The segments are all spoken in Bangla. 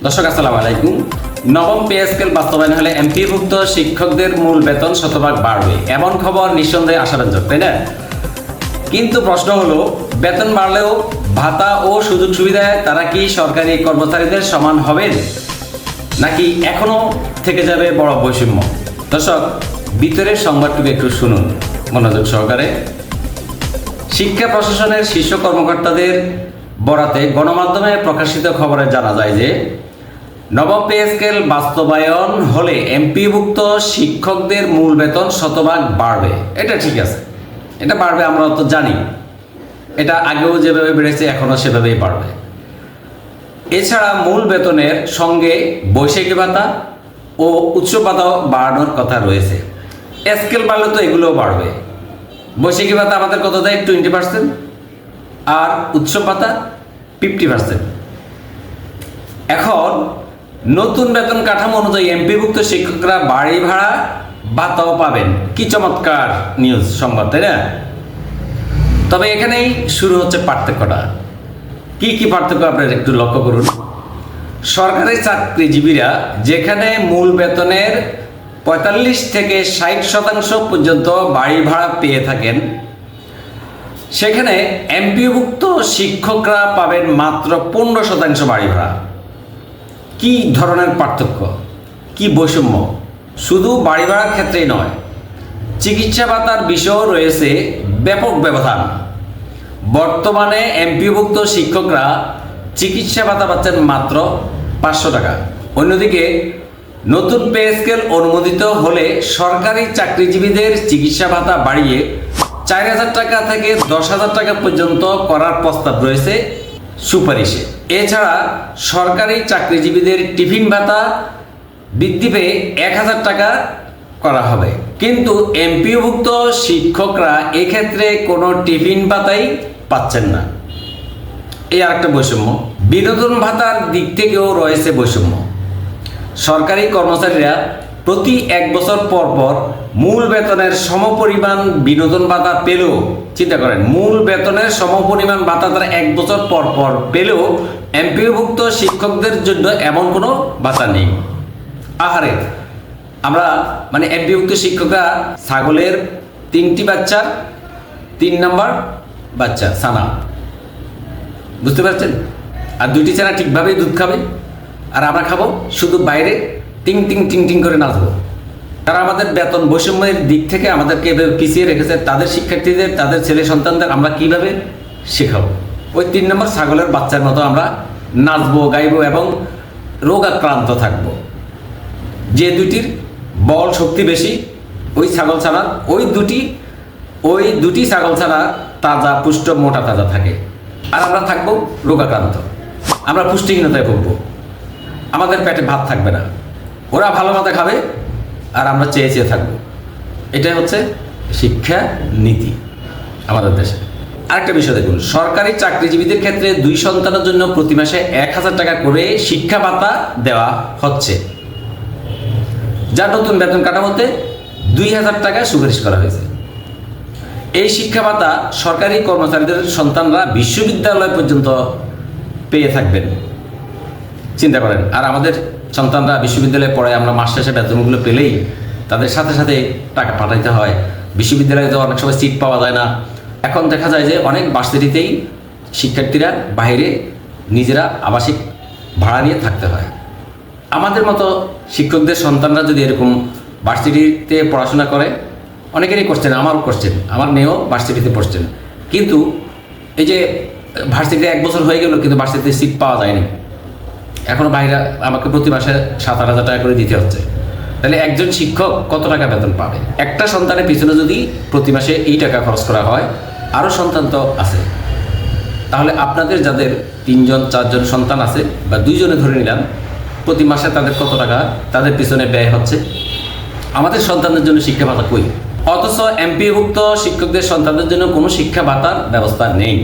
দর্শক আসসালামু আলাইকুম। নবম পে স্কেল বাস্তবায়ন হলে এমপিভুক্ত শিক্ষকদের মূল বেতন শতভাগ বাড়বে, এমন খবর নিঃসন্দেহে আশাব্যঞ্জক, তাই না? কিন্তু প্রশ্ন হলো, বেতন বাড়লেও ভাতা ও সুযোগ সুবিধায় তারা কি সরকারি কর্মচারীদের সমান হবেন, নাকি এখনো থেকে যাবে বড় বৈষম্য? দর্শক, ভিতরের সংবাদটুকু একটু শুনুন মনোযোগ সহকারে। শিক্ষা প্রশাসনের শীর্ষ কর্মকর্তাদের বরাতে গণমাধ্যমে প্রকাশিত খবরে জানা যায় যে নবম পে স্কেল বাস্তবায়ন হলে এমপিভুক্ত শিক্ষকদের মূল বেতন শতভাগ বাড়বে। এটা ঠিক আছে, এটা বাড়বে, আমরা তো জানি। এটা আগেও যেভাবে বেড়েছে এখনও সেভাবেই বাড়বে। এছাড়া মূল বেতনের সঙ্গে বৈশাখী ভাতা ও উৎস ভাতাও বাড়ানোর কথা রয়েছে। স্কেল বাড়লে তো এগুলোও বাড়বে। বৈশাখী ভাতা আমাদের কত দেয়? 20%, আর উৎসব ভাতা 50%। এখন নতুন বেতন কাঠামো অনুযায়ী এমপিভুক্ত শিক্ষকরা বাড়ি ভাড়া ভাতাও পাবেন। কি চমৎকার নিউজ, সংবাদ, তাই না? তবে এখানেই শুরু হচ্ছে পার্থক্যটা। কি কি পার্থক্য আপনারা একটু লক্ষ্য করুন। সরকারি চাকরিজীবীরা যেখানে মূল বেতনের 45 থেকে 60% পর্যন্ত বাড়ি ভাড়া পেয়ে থাকেন, সেখানে এমপিভুক্ত শিক্ষকরা পাবেন মাত্র 15% বাড়ি ভাড়া। কি ধরনের পার্থক্য, কি বৈষম্য! শুধু বাড়ি ভাড়ার ক্ষেত্রেই নয়, চিকিৎসা ভাতার বিষয়েও রয়েছে ব্যাপক ব্যবধান। বর্তমানে এমপিভুক্ত শিক্ষকরা চিকিৎসা ভাতা পাচ্ছেন মাত্র 500 টাকা। অন্যদিকে নতুন পে স্কেল অনুমোদিত হলে সরকারি চাকরিজীবীদের চিকিৎসা ভাতা বাড়িয়ে 4000 টাকা থেকে 10,000 টাকা পর্যন্ত করার প্রস্তাব রয়েছে সুপারিশে। এছাড়া সরকারি চাকরিজীবীদের টিফিন ভাতা বৃদ্ধি পেয়ে 1000 টাকা করা হবে। কিন্তু এমপিওভুক্ত শিক্ষকরা এক্ষেত্রে কোনো টিফিন ভাতাই পাচ্ছেন না। এই আরেকটা বৈষম্য। বিনোদন ভাতার দিক থেকেও রয়েছে বৈষম্য। সরকারি কর্মচারীরা প্রতি 1 বছর পর পর মূল বেতনের সমপরিমাণ বিনোদন ভাতা পেলেও, চিন্তা করেন, মূল বেতনের সমপরিমাণ ভাতা তারা 1 বছর পর পর পেলেও এমপিওভুক্ত শিক্ষকদের জন্য এমন কোনো ভাতা নেই। আহারে, আমরা এমপিওভুক্ত শিক্ষকরা ছাগলের 3টি বাচ্চার 3 নম্বর বাচ্চা ছানা, বুঝতে পারছেন? আর 2টি ছানা ঠিকভাবেই দুধ খাবে, আর আমরা খাবো শুধু বাইরে টিং টিং টিং টিং করে নাচবো। তারা আমাদের বেতন বৈষম্যের দিক থেকে আমাদেরকে এভাবে পিছিয়ে রেখেছে। তাদের শিক্ষার্থীদের, তাদের ছেলে সন্তানদের আমরা কিভাবে শেখাবো? ওই 3 নম্বর ছাগলের বাচ্চার মতো আমরা নাচবো, গাইবো এবং রোগাক্রান্ত থাকবো। যে দুটির বল শক্তি বেশি, ওই ছাগল ছাড়া ওই দুটি ছাগল ছাড়া তাজা, পুষ্ট, মোটা তাজা থাকে, আর আমরা থাকবো রোগাক্রান্ত। আমরা পুষ্টিহীনতায় ভুগবো, আমাদের পেটে ভাত থাকবে না। ওরা ভালো মতো খাবে আর আমরা চেয়ে চেয়ে থাকবো। এটাই হচ্ছে শিক্ষা নীতি আমাদের দেশে। আরেকটা বিষয় দেখুন, সরকারি চাকরিজীবীদের ক্ষেত্রে 2 সন্তানের জন্য প্রতি মাসে 1000 টাকা করে শিক্ষা ভাতা দেওয়া হচ্ছে, যা নতুন বেতন কাঠামোতে 2000 টাকা সুপারিশ করা হয়েছে। এই শিক্ষা ভাতা সরকারি কর্মচারীদের সন্তানরা বিশ্ববিদ্যালয় পর্যন্ত পেয়ে থাকবেন, চিন্তা করেন। আর আমাদের সন্তানরা বিশ্ববিদ্যালয়ে পড়ে, আমরা মাস শেষে বেতনগুলো পেলেই তাদের সাথে সাথে টাকা পাঠাইতে হয়। বিশ্ববিদ্যালয়ে তো অনেক সময় সিট পাওয়া যায় না। এখন দেখা যায় যে অনেক ভার্সিটিতেই শিক্ষার্থীরা বাইরে নিজেরা আবাসিক ভাড়া নিয়ে থাকতে হয়। আমাদের মতো শিক্ষকদের সন্তানরা যদি এরকম ভার্সিটিতে পড়াশোনা করে, অনেকেরই করছেন, আমারও করছেন, আমার মেয়েও ভার্সিটিতে পড়ছেন, কিন্তু এই যে ভার্সিটিতে 1 বছর হয়ে গেল কিন্তু ভার্সিটিতে সিট পাওয়া যায়নি, এখনও বাইরে আমাকে প্রতি মাসে 7,000 টাকা করে দিতে হচ্ছে। তাহলে একজন শিক্ষক কত টাকা বেতন পাবে? একটা সন্তানের পিছনে যদি প্রতি মাসে এই টাকা খরচ করা হয়, আরও সন্তান তো আছে, তাহলে আপনাদের যাদের 3জন 4জন সন্তান আছে, বা 2 জনে ধরে নিলাম, প্রতি মাসে তাদের কত টাকা তাদের পিছনে ব্যয় হচ্ছে? আমাদের সন্তানদের জন্য শিক্ষা ভাতা কই? অথচ এমপিভুক্ত শিক্ষকদের সন্তানদের জন্য কোনো শিক্ষা ভাতার ব্যবস্থা নেই।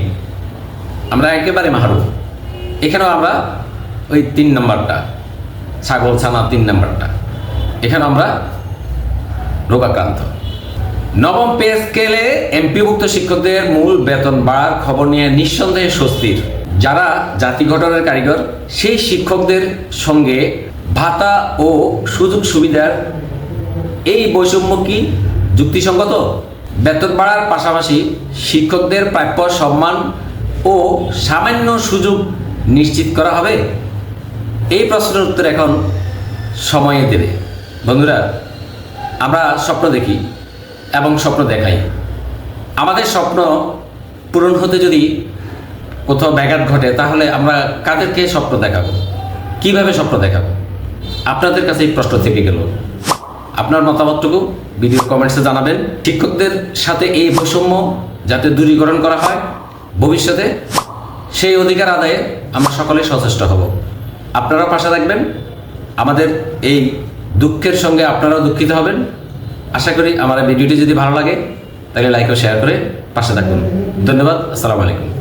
আমরা একেবারে মাহরুম। এখানেও আমরা ওই 3 নম্বরটা, ছাগল ছানা 3 নম্বরটা, এখানে আমরা রোগাক্রান্ত। নবম পে স্কেলে এমপিভুক্ত শিক্ষকদের মূল বেতন বাড়ার খবর নিয়ে নিঃসন্দেহে স্বস্তির যারা জাতি গঠনের কারিগর সেই শিক্ষকদের সঙ্গে ভাতা ও সুযোগ সুবিধার এই বৈষম্য কি যুক্তিসঙ্গত? বেতন বাড়ার পাশাপাশি শিক্ষকদের প্রাপ্য সম্মান ও সামান্য সুযোগ নিশ্চিত করা হবে? এই প্রশ্নের উত্তর এখন সময়ে দেবে। বন্ধুরা, আমরা স্বপ্ন দেখি এবং স্বপ্ন দেখাই। আমাদের স্বপ্ন পূরণ হতে যদি কোথাও ব্যাঘাত ঘটে তাহলে আমরা কাদেরকে স্বপ্ন দেখাবো, কিভাবে স্বপ্ন দেখাবো? আপনাদের কাছে এই প্রশ্ন থেকে গেল। আপনার মতামতটুকু ভিডিও কমেন্টসে জানাবেন। শিক্ষকদের সাথে এই বৈষম্য যাতে দূরীকরণ করা হয় ভবিষ্যতে, সেই অধিকার আদায়ে আমরা সকলে সচেষ্ট হব। আপনারাও পাশে থাকবেন। আমাদের এই দুঃখের সঙ্গে আপনারাও দুঃখিত হবেন। আশা করি আমার ভিডিওটি যদি ভালো লাগে তাহলে লাইক ও শেয়ার করে পাশে থাকবেন। ধন্যবাদ। আসসালামু আলাইকুম।